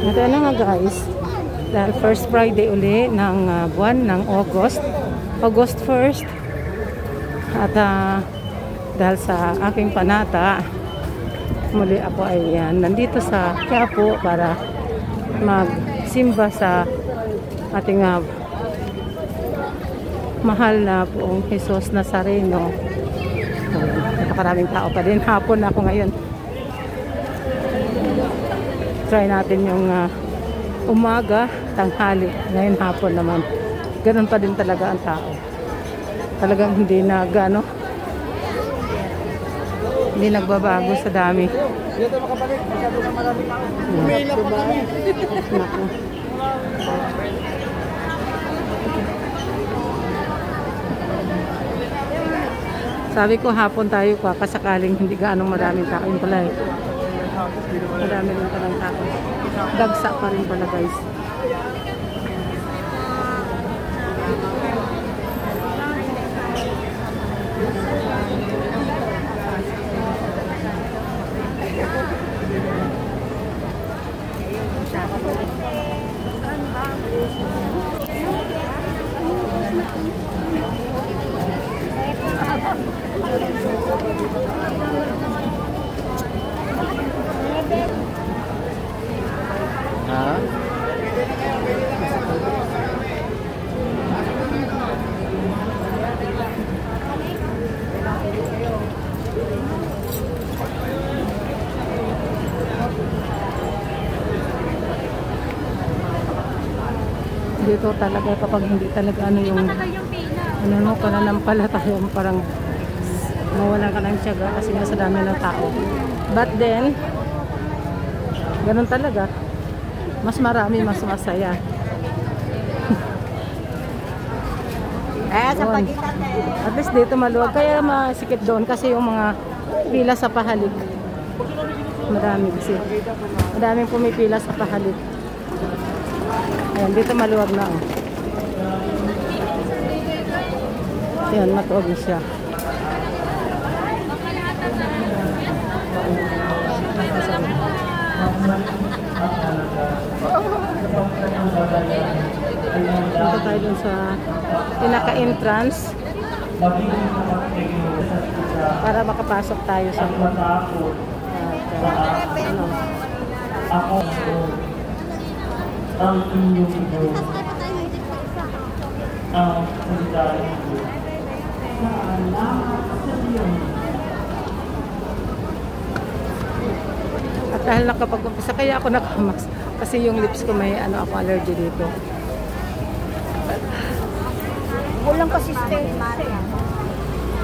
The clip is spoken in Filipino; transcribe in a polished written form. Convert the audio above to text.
Ito na nga guys, dahil first Friday uli ng buwan ng August 1st. At dahil sa aking panata, muli ako ay nandito sa Quiapo para magsimba sa ating mahal na Poong Jesus Nazareno. Napakaraming tao pa din. Hapon ako ngayon. Try natin yung umaga, tanghali. Ngayon hapon naman. Ganun pa din talaga ang tao. Talagang hindi hindi nagbabago sa dami. Dito makabalik. Masyado na maraming tao. Umila pa kami. Naku. Sabi ko hapon tayo kasakaling hindi gaano maraming tao. Yun pala eh. Marami rin palang tao. Dagsa pa rin pala guys. Dito talaga kapag hindi talaga yung pananampalataya mo, parang mawala ka ng tiyaga kasi nga sa dami ng tao. But then ganun talaga, mas marami, mas masaya. Sa pagitan At least dito maluwag, kaya masikip doon kasi yung mga pila sa pahalik madami kasi madaming pumipila sa pahalik. Ayan, dito maluwag na ayan, matuog siya. Dito tayo dun sa pinaka-entrance para makapasok tayo sa ang inyong Diyos, ang salita ng Diyos. Salamat sa Diyos. At dahil nakapag-umpisa, kaya ako nakamask. Kasi yung lips ko may ako allergy dito. Kulang kasi stay.